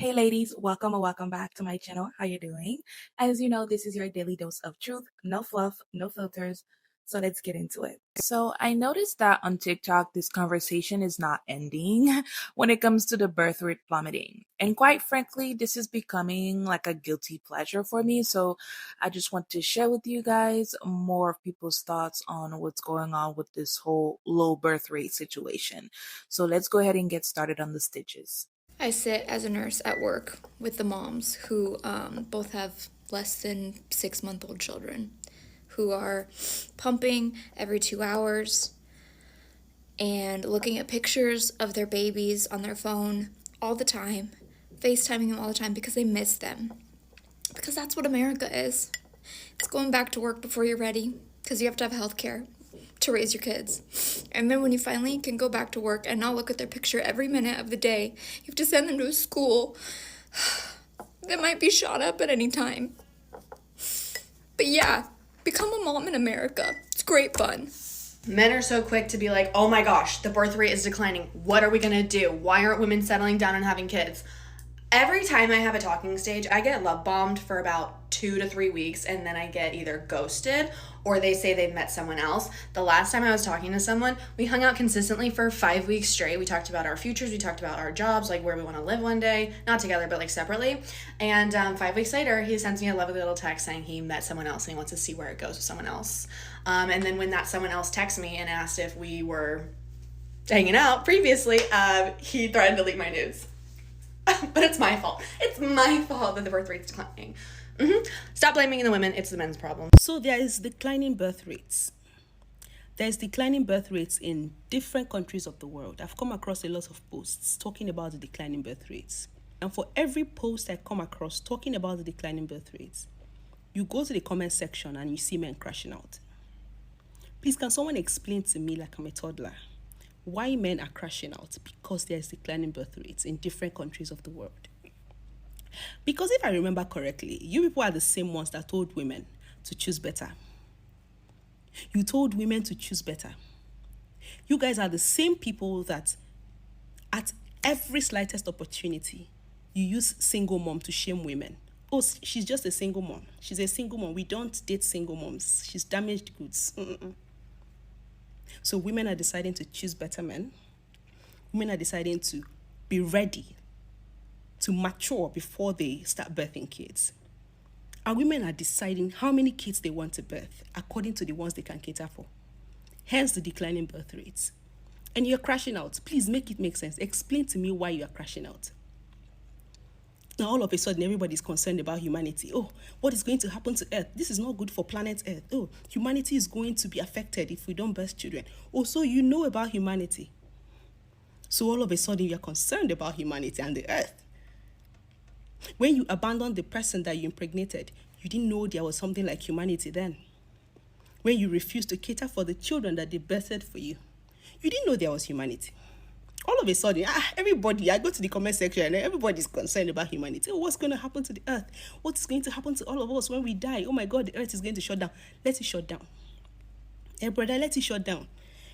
Hey ladies, welcome or welcome back to my channel. How you doing? As you know, this is your daily dose of truth, no fluff, no filters. So let's get into it. So I noticed that on TikTok, this conversation is not ending when it comes to the birth rate plummeting. And quite frankly, this is becoming like a guilty pleasure for me. So I just want to share with you guys more of people's thoughts on what's going on with this whole low birth rate situation. So let's go ahead and get started on the stitches. I sit as a nurse at work with the moms who both have less than 6-month-old children who are pumping every 2 hours and looking at pictures of their babies on their phone all the time, FaceTiming them all the time because they miss them. Because that's what America is. It's going back to work before you're ready because you have to have health care to raise your kids. And then when you finally can go back to work and not look at their picture every minute of the day, you have to send them to a school that might be shot up at any time. But yeah, become a mom in America. It's great fun. Men are so quick to be like, oh my gosh, the birth rate is declining. What are we going to do? Why aren't women settling down and having kids? Every time I have a talking stage, I get love bombed for about 2 to 3 weeks, and then I get either ghosted or they say they've met someone else. The last time I was talking to someone, we hung out consistently for 5 weeks straight. We talked about our futures, we talked about our jobs, like where we want to live one day, not together, but like separately. And 5 weeks later, he sends me a lovely little text saying he met someone else and he wants to see where it goes with someone else. And then when that someone else texts me and asked if we were hanging out previously, he threatened to delete my nudes. But it's my fault. It's my fault that the birth rate's declining. Stop blaming the women. It's the men's problem. So there is declining birth rates. There's declining birth rates in different countries of the world. I've come across a lot of posts talking about the declining birth rates. And for every post I come across talking about the declining birth rates, you go to the comment section and you see men crashing out. Please, can someone explain to me, like I'm a toddler, why men are crashing out? Because there's declining birth rates in different countries of the world. Because if I remember correctly, you people are the same ones that told women to choose better. You told women to choose better. You guys are the same people that at every slightest opportunity, you use single mom to shame women. Oh, she's just a single mom. She's a single mom. We don't date single moms. She's damaged goods. So women are deciding to choose better men. Women are deciding to be ready to mature before they start birthing kids. And women are deciding how many kids they want to birth according to the ones they can cater for. Hence the declining birth rates. And you're crashing out. Please make it make sense. Explain to me why you are crashing out. Now all of a sudden everybody's concerned about humanity. Oh, what is going to happen to Earth? This is not good for planet Earth. Oh, humanity is going to be affected if we don't birth children. Oh, so you know about humanity. So all of a sudden you're concerned about humanity and the Earth. When you abandoned the person that you impregnated, you didn't know there was something like humanity then. When you refused to cater for the children that they birthed for you, you didn't know there was humanity. All of a sudden, everybody, I go to the comment section and everybody's concerned about humanity. Oh, what's going to happen to the Earth? What is going to happen to all of us when we die? Oh my God, the Earth is going to shut down. Let it shut down. Hey, brother, let it shut down.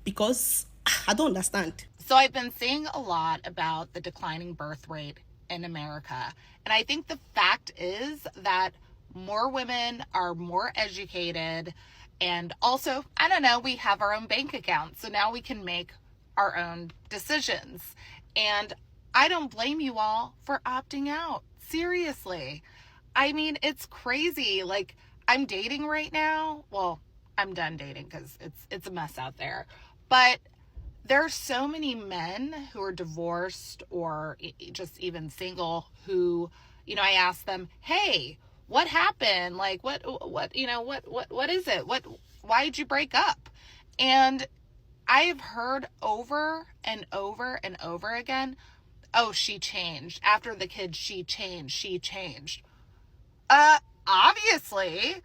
Because I don't understand. So I've been seeing a lot about the declining birth rate in America. And I think the fact is that more women are more educated. And also, I don't know, we have our own bank account. So now we can make our own decisions. And I don't blame you all for opting out. Seriously. I mean, it's crazy. Like, I'm dating right now. Well, I'm done dating because it's a mess out there. But there are so many men who are divorced or just even single who, I ask them, hey, what happened? Like, what is it? Why did you break up? And I have heard over and over and over again, oh, she changed. After the kid, she changed. Obviously.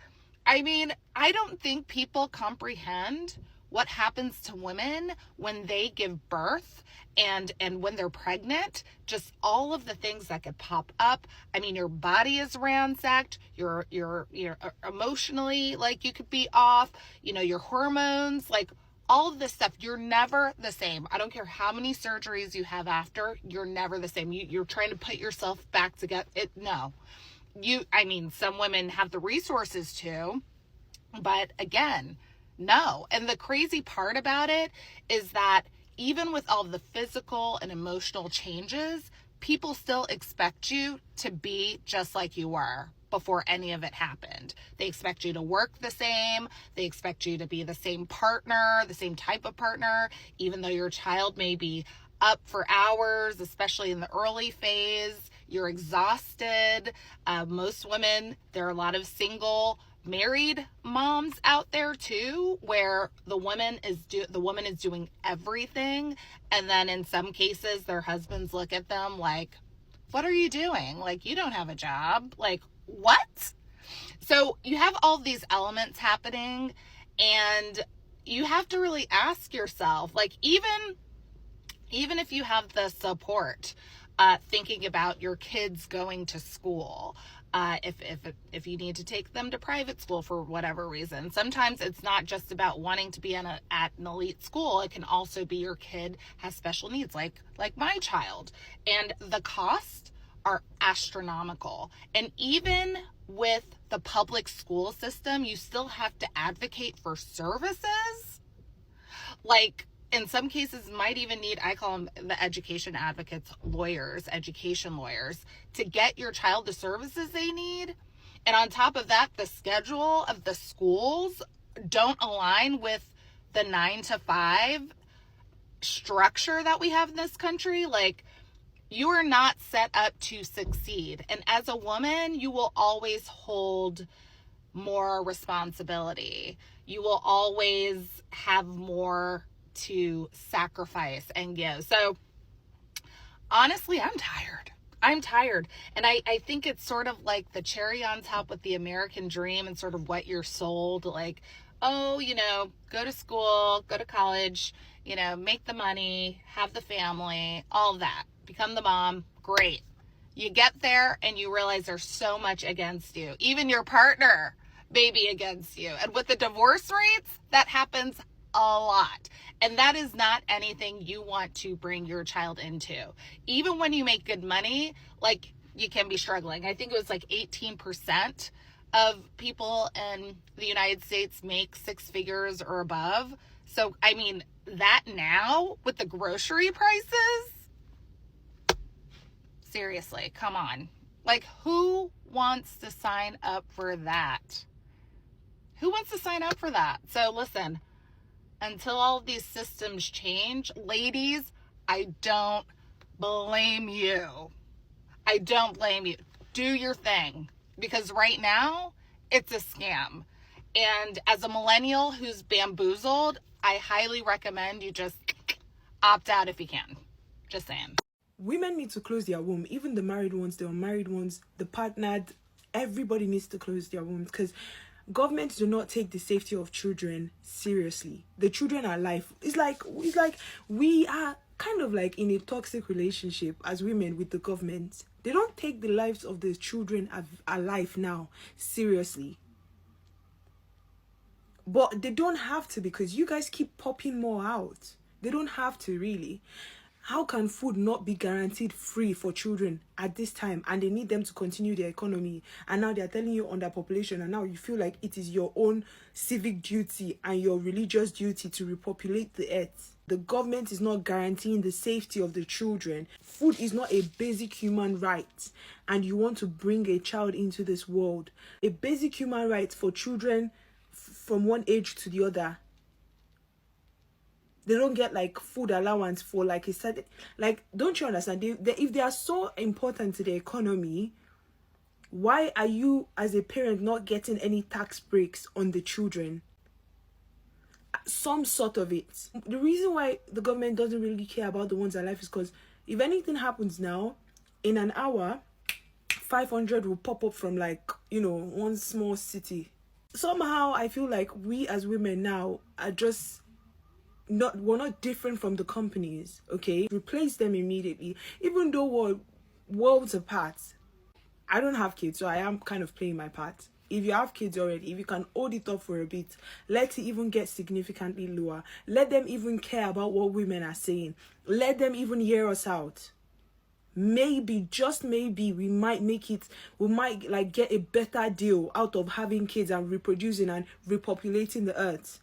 I mean, I don't think people comprehend what happens to women when they give birth and when they're pregnant, just all of the things that could pop up. I mean, your body is ransacked, you're emotionally, like, you could be off, your hormones, like, all of this stuff, you're never the same. I don't care how many surgeries you have after, you're never the same. You're trying to put yourself back together. No. Some women have the resources to, but again, no. And the crazy part about it is that even with all the physical and emotional changes, people still expect you to be just like you were before any of it happened. They expect you to work the same. They expect you to be the same partner, the same type of partner, even though your child may be up for hours, especially in the early phase. You're exhausted. Most women, there are a lot of single married moms out there too, where the woman is doing everything, and then in some cases their husbands look at them like, what are you doing? Like, you don't have a job. Like, what? So you have all these elements happening, and you have to really ask yourself, like, even if you have the support, thinking about your kids going to school, if you need to take them to private school for whatever reason. Sometimes it's not just about wanting to be at an elite school. It can also be your kid has special needs, like my child. And the costs are astronomical. And even with the public school system, you still have to advocate for services. Like, in some cases might even need, I call them the education advocates, education lawyers, to get your child the services they need. And on top of that, the schedule of the schools don't align with the 9 to 5 structure that we have in this country. Like, you are not set up to succeed. And as a woman, you will always hold more responsibility. You will always have more to sacrifice and give. So honestly, I'm tired. And I think it's sort of like the cherry on top with the American dream and sort of what you're sold, like, oh, go to school, go to college, make the money, have the family, all of that, become the mom. Great. You get there and you realize there's so much against you, even your partner may be against you. And with the divorce rates, that happens a lot. And that is not anything you want to bring your child into. Even when you make good money, like, you can be struggling. I think it was like 18% of people in the United States make 6 figures or above. So, that now with the grocery prices, seriously, come on. Like, who wants to sign up for that? Who wants to sign up for that? So listen, until all of these systems change, ladies, I don't blame you. Do your thing. Because right now, it's a scam. And as a millennial who's bamboozled, I highly recommend you just opt out if you can. Just saying. Women need to close their womb. Even the married ones, the unmarried ones, the partnered, everybody needs to close their wombs, because governments do not take the safety of children seriously. The children are life. It's like we are kind of like in a toxic relationship as women with the government. They don't take the lives of the children alive now seriously. But they don't have to, because you guys keep popping more out. They don't have to, really. How can food not be guaranteed free for children at this time, and they need them to continue their economy, and now they're telling you underpopulation, and now you feel like it is your own civic duty and your religious duty to repopulate the earth? The government is not guaranteeing the safety of the children. Food is not a basic human right, and you want to bring a child into this world. A basic human right for children from one age to the other. They don't get like food allowance for like a certain, like, don't you understand? If they are so important to the economy, why are you as a parent not getting any tax breaks on the children? Some sort of it. The reason why the government doesn't really care about the ones alive is because if anything happens now, in an hour, 500 will pop up from like, one small city. Somehow I feel like we as women now are just we're not different from the companies, okay? Replace them immediately, even though we're worlds apart. I don't have kids, so I am kind of playing my part. if you have kids already, if you can hold it up for a bit, let it even get significantly lower. Let them even care about what women are saying. Let them even hear us out. Maybe, just maybe, we might like get a better deal out of having kids and reproducing and repopulating the earth.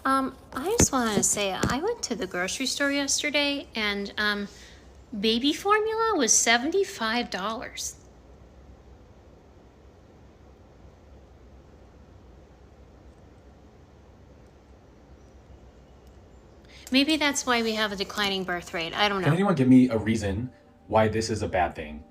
I just wanted to say I went to the grocery store yesterday and baby formula was $75. Maybe that's why we have a declining birth rate. I don't know. Can anyone give me a reason why this is a bad thing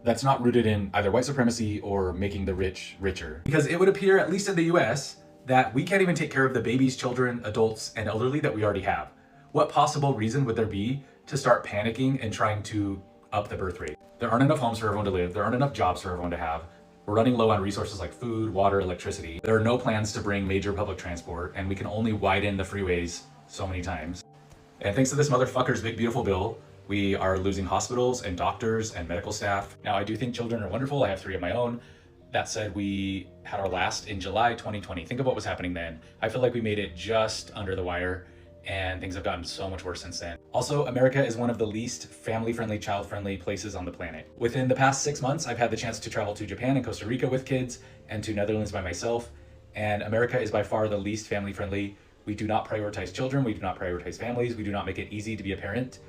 that's not rooted in either white supremacy or making the rich richer? Because it would appear, at least in the US, that we can't even take care of the babies, children, adults, and elderly that we already have. What possible reason would there be to start panicking and trying to up the birth rate? There aren't enough homes for everyone to live. There aren't enough jobs for everyone to have. We're running low on resources like food, water, electricity. There are no plans to bring major public transport, and we can only widen the freeways so many times. And thanks to this motherfucker's big beautiful bill, we are losing hospitals and doctors and medical staff. Now, I do think children are wonderful. I have 3 of my own. That said, we had our last in July 2020. Think of what was happening then. I feel like we made it just under the wire, and things have gotten so much worse since then. Also, America is one of the least family-friendly, child-friendly places on the planet. Within the past 6 months, I've had the chance to travel to Japan and Costa Rica with kids and to Netherlands by myself, and America is by far the least family-friendly. We do not prioritize children, we do not prioritize families, we do not make it easy to be a parent.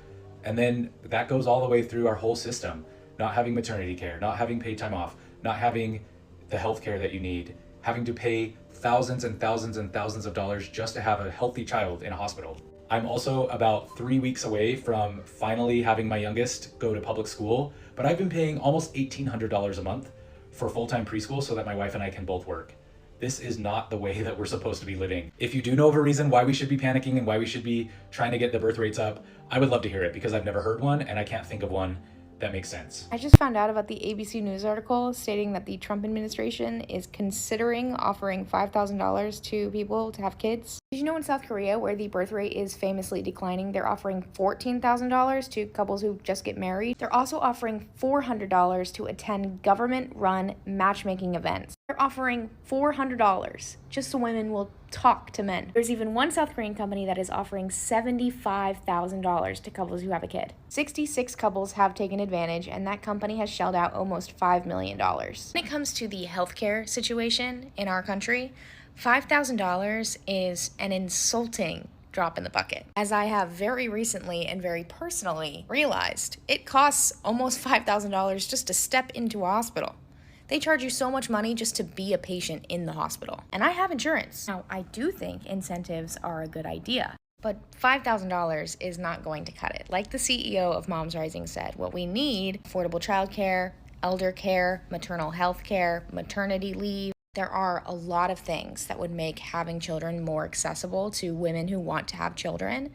And then that goes all the way through our whole system. Not having maternity care, not having paid time off, not having the health care that you need, having to pay thousands and thousands and thousands of dollars just to have a healthy child in a hospital. I'm also about 3 weeks away from finally having my youngest go to public school, but I've been paying almost $1,800 a month for full-time preschool so that my wife and I can both work. This is not the way that we're supposed to be living. If you do know of a reason why we should be panicking and why we should be trying to get the birth rates up, I would love to hear it because I've never heard one and I can't think of one that makes sense. I just found out about the ABC News article stating that the Trump administration is considering offering $5,000 to people to have kids. Did you know in South Korea, where the birth rate is famously declining, they're offering $14,000 to couples who just get married? They're also offering $400 to attend government-run matchmaking events. They're offering $400 just so women will talk to men. There's even one South Korean company that is offering $75,000 to couples who have a kid. 66 couples have taken advantage, and that company has shelled out almost $5 million. When it comes to the healthcare situation in our country, $5,000 is an insulting drop in the bucket. As I have very recently and very personally realized, it costs almost $5,000 just to step into a hospital. They charge you so much money just to be a patient in the hospital. And I have insurance. Now, I do think incentives are a good idea, but $5,000 is not going to cut it. Like the CEO of Moms Rising said, what we need, affordable childcare, elder care, maternal health care, maternity leave. There are a lot of things that would make having children more accessible to women who want to have children,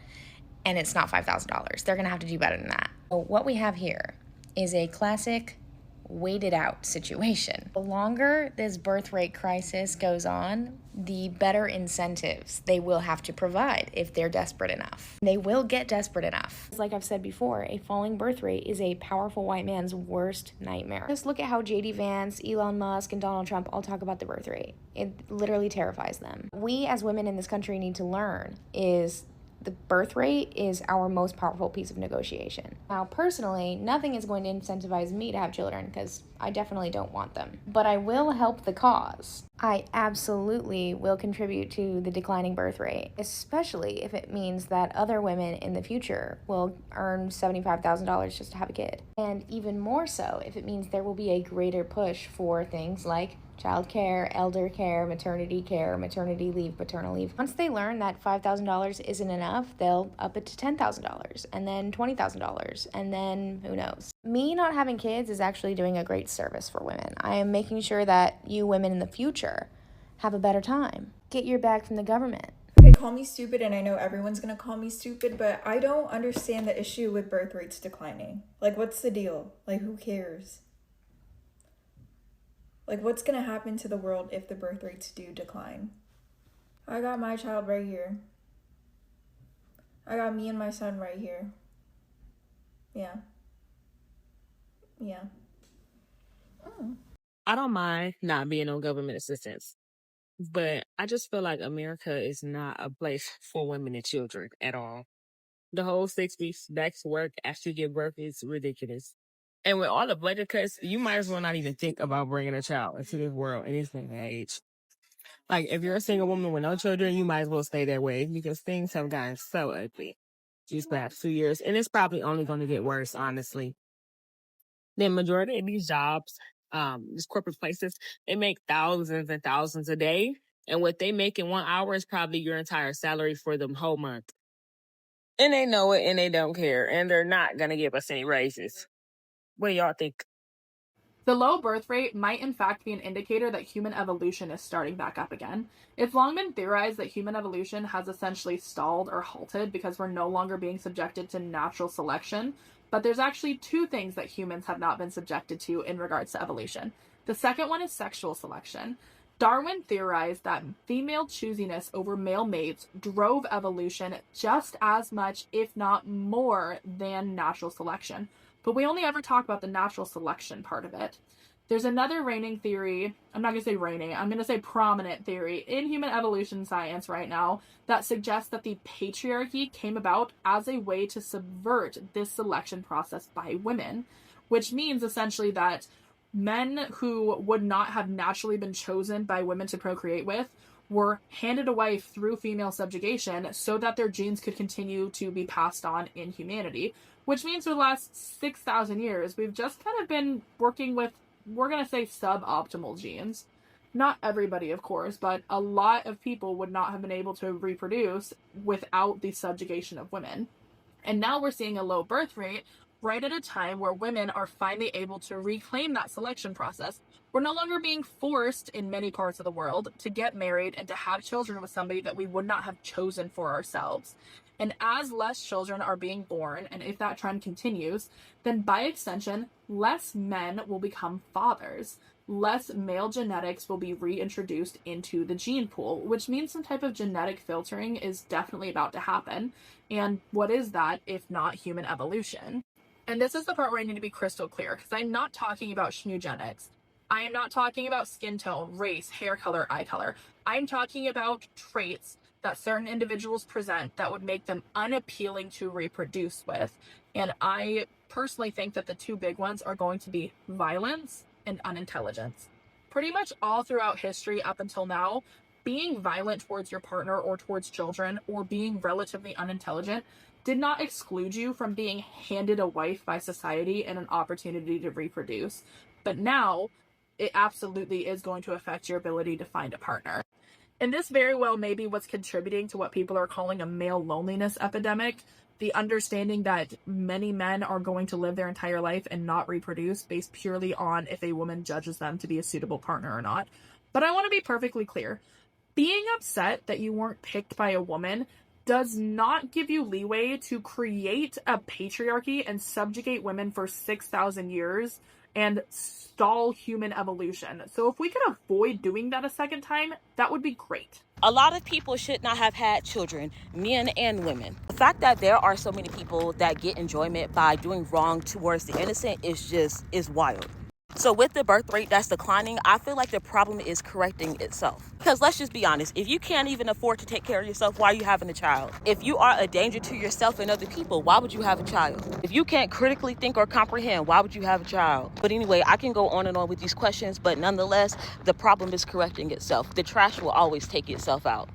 and it's not $5,000. They're gonna have to do better than that. So what we have here is a classic waited out situation. The longer this birth rate crisis goes on, the better incentives they will have to provide if they're desperate enough. They will get desperate enough. Like I've said before, a falling birth rate is a powerful white man's worst nightmare. Just look at how JD Vance, Elon Musk, and Donald Trump all talk about the birth rate. It literally terrifies them. We as women in this country need to learn is the birth rate is our most powerful piece of negotiation. Now, personally, nothing is going to incentivize me to have children because I definitely don't want them. But I will help the cause. I absolutely will contribute to the declining birth rate, especially if it means that other women in the future will earn $75,000 just to have a kid. And even more so if it means there will be a greater push for things like childcare, elder care, maternity leave, paternal leave. Once they learn that $5,000 isn't enough, they'll up it to $10,000 and then $20,000 and then who knows. Me not having kids is actually doing a great service for women. I am making sure that you women in the future have a better time. Get your bag from the government. They call me stupid, and I know everyone's gonna call me stupid, but I don't understand the issue with birth rates declining. Like, what's the deal? Like, who cares? Like, what's gonna happen to the world if the birth rates do decline? I got my child right here. I got me and my son right here. Yeah. Yeah. Oh. I don't mind not being on government assistance, but I just feel like America is not a place for women and children at all. The whole 6 weeks back to work after you give birth is ridiculous. And with all the budget cuts, you might as well not even think about bringing a child into this world in this day and age. Like, if you're a single woman with no children, you might as well stay that way because things have gotten so ugly these past 2 years. And it's probably only going to get worse, honestly. The majority of these jobs, these corporate places, they make thousands and thousands a day. And what they make in 1 hour is probably your entire salary for the whole month. And they know it and they don't care. And they're not going to give us any raises. What do y'all think? The low birth rate might in fact be an indicator that human evolution is starting back up again. It's long been theorized that human evolution has essentially stalled or halted because we're no longer being subjected to natural selection. But there's actually two things that humans have not been subjected to in regards to evolution. The second one is sexual selection. Darwin theorized that female choosiness over male mates drove evolution just as much, if not more, than natural selection. But we only ever talk about the natural selection part of it. There's another reigning theory, I'm not going to say reigning, I'm going to say prominent theory in human evolution science right now that suggests that the patriarchy came about as a way to subvert this selection process by women, which means essentially that men who would not have naturally been chosen by women to procreate with were handed away through female subjugation so that their genes could continue to be passed on in humanity. Which means for the last 6,000 years, we've just kind of been working with, we're going to say, suboptimal genes. Not everybody, of course, but a lot of people would not have been able to reproduce without the subjugation of women. And now we're seeing a low birth rate right at a time where women are finally able to reclaim that selection process. We're no longer being forced in many parts of the world to get married and to have children with somebody that we would not have chosen for ourselves. And as less children are being born, and if that trend continues, then by extension, less men will become fathers. Less male genetics will be reintroduced into the gene pool, which means some type of genetic filtering is definitely about to happen. And what is that if not human evolution? And this is the part where I need to be crystal clear, because I'm not talking about schnoogenics. I am not talking about skin tone, race, hair color, eye color. I'm talking about traits that certain individuals present that would make them unappealing to reproduce with. And I personally think that the two big ones are going to be violence and unintelligence. Pretty much all throughout history up until now, being violent towards your partner or towards children or being relatively unintelligent did not exclude you from being handed a wife by society and an opportunity to reproduce. But now, it absolutely is going to affect your ability to find a partner. And this very well may be what's contributing to what people are calling a male loneliness epidemic. The understanding that many men are going to live their entire life and not reproduce based purely on if a woman judges them to be a suitable partner or not. But I want to be perfectly clear. Being upset that you weren't picked by a woman does not give you leeway to create a patriarchy and subjugate women for 6,000 years and stall human evolution. So if we could avoid doing that a second time, that would be great. A lot of people should not have had children, men and women. The fact that there are so many people that get enjoyment by doing wrong towards the innocent is wild. So with the birth rate that's declining, I feel like the problem is correcting itself. Because let's just be honest, if you can't even afford to take care of yourself, why are you having a child? If you are a danger to yourself and other people, why would you have a child? If you can't critically think or comprehend, why would you have a child? But anyway, I can go on and on with these questions, but nonetheless, the problem is correcting itself. The trash will always take itself out.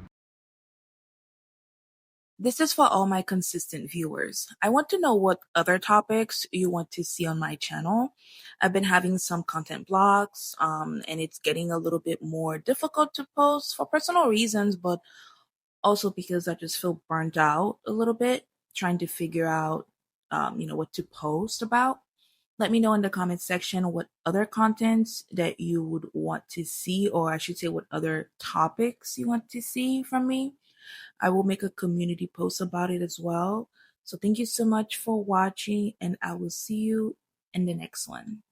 This is for all my consistent viewers. I want to know what other topics you want to see on my channel. I've been having some content blocks, and it's getting a little bit more difficult to post for personal reasons, but also because I just feel burnt out a little bit trying to figure out, what to post about. Let me know in the comment section what other contents that you would want to see, or I should say what other topics you want to see from me. I will make a community post about it as well. So thank you so much for watching, and I will see you in the next one.